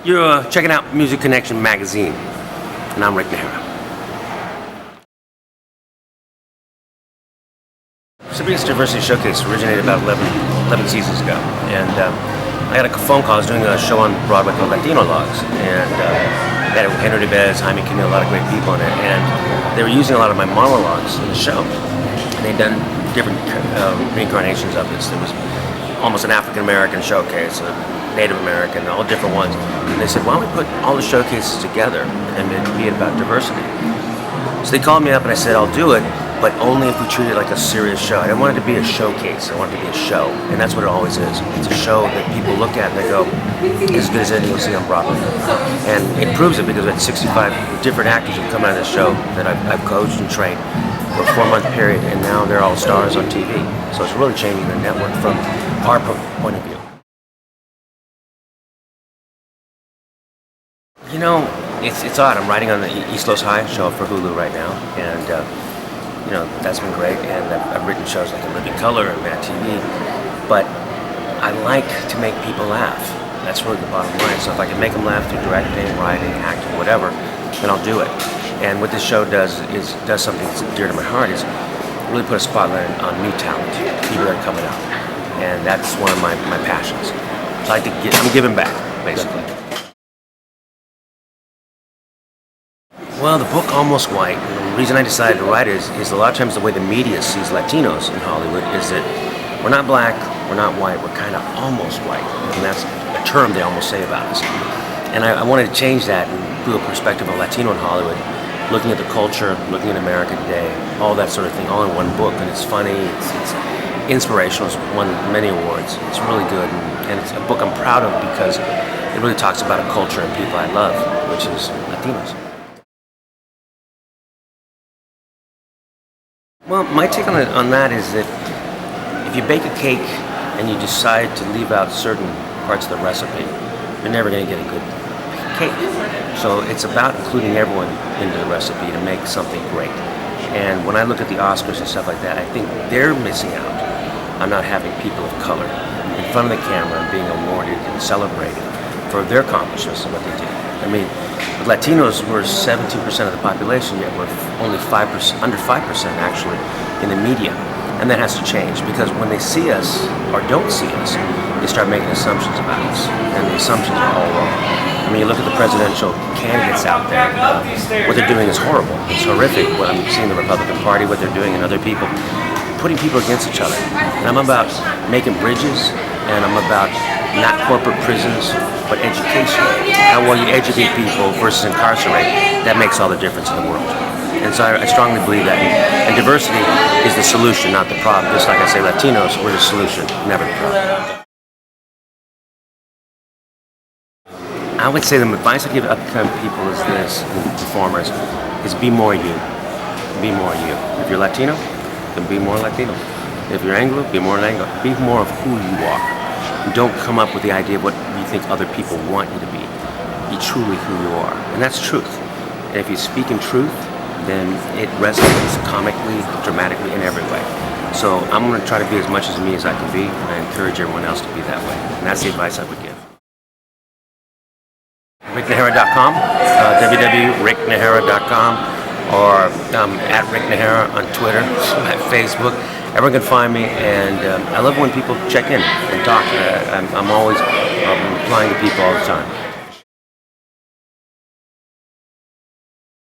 You're checking out Music Connection magazine, and I'm Rick Najera. Sabrina's Diversity Showcase originated about 11 seasons ago, and I got a phone call. I was doing a show on Broadway called Latino Logs, and they had Henry DeBez, Jaime Camil, a lot of great people in it, and they were using a lot of my monologues in the show. And they'd done different reincarnations of this. There was almost an African American showcase, a Native American, all different ones. And they said, why don't we put all the showcases together and be about diversity? So they called me up and I said, I'll do it, but only if we treat it like a serious show. I didn't want it to be a showcase, I want it to be a show. And that's what it always is. It's a show that people look at and they go, as good as anything you'll see on Broadway. And it proves it because we had 65 different actors who come out of this show that I've coached and trained for a 4-month period, and now they're all stars on TV. So it's really changing the network from our point of view. You know, it's odd. I'm writing on the East Los High show for Hulu right now, and you know, that's been great. And I've written shows like In Living Color and Mad TV, but I like to make people laugh. That's really the bottom line. So if I can make them laugh through directing, writing, acting, whatever, then I'll do it. And what this show does something that's dear to my heart, is really put a spotlight on new talent, people that are coming up, and that's one of my passions. So I like to I'm giving back, basically. Well, the book Almost White, the reason I decided to write it is a lot of times the way the media sees Latinos in Hollywood is that we're not black, we're not white, we're kind of almost white. And that's a term they almost say about us. And I wanted to change that and do a perspective of Latino in Hollywood, looking at the culture, looking at America today, all that sort of thing, all in one book. And it's funny, it's inspirational, it's won many awards. It's really good, and it's a book I'm proud of because it really talks about a culture and people I love, which is Latinos. Well, my take on that is that if you bake a cake and you decide to leave out certain parts of the recipe, you're never going to get a good cake. So it's about including everyone into the recipe to make something great. And when I look at the Oscars and stuff like that, I think they're missing out on not having people of color in front of the camera and being awarded and celebrated for their accomplishments and what they did. I mean, Latinos were 17% of the population, yet we're only 5%, under 5% actually, in the media. And that has to change, because when they see us or don't see us, they start making assumptions about us, and the assumptions are all wrong. I mean, you look at the presidential candidates out there, what they're doing is horrible. It's horrific. What I'm seeing the Republican Party, what they're doing, and other people, putting people against each other. And I'm about making bridges, and I'm about not corporate prisons, but education. How well you educate people versus incarcerate, that makes all the difference in the world. And so I strongly believe that. And diversity is the solution, not the problem. Just like I say, Latinos, we're the solution, never the problem. I would say the advice I give upcoming people is this, performers, is be more you. Be more you. If you're Latino, then be more Latino. If you're Anglo, be more Anglo. Be more of who you are. Don't come up with the idea of what you think other people want you to be. Be truly who you are. And that's truth. And if you speak in truth, then it resonates comically, dramatically, in every way. So I'm going to try to be as much as me as I can be, and I encourage everyone else to be that way. And that's the advice I would give. RickNajera.com, www.ricknajera.com, or at Rick Najera on Twitter, at Facebook. Everyone can find me, and I love when people check in and talk. I'm always replying to people all the time.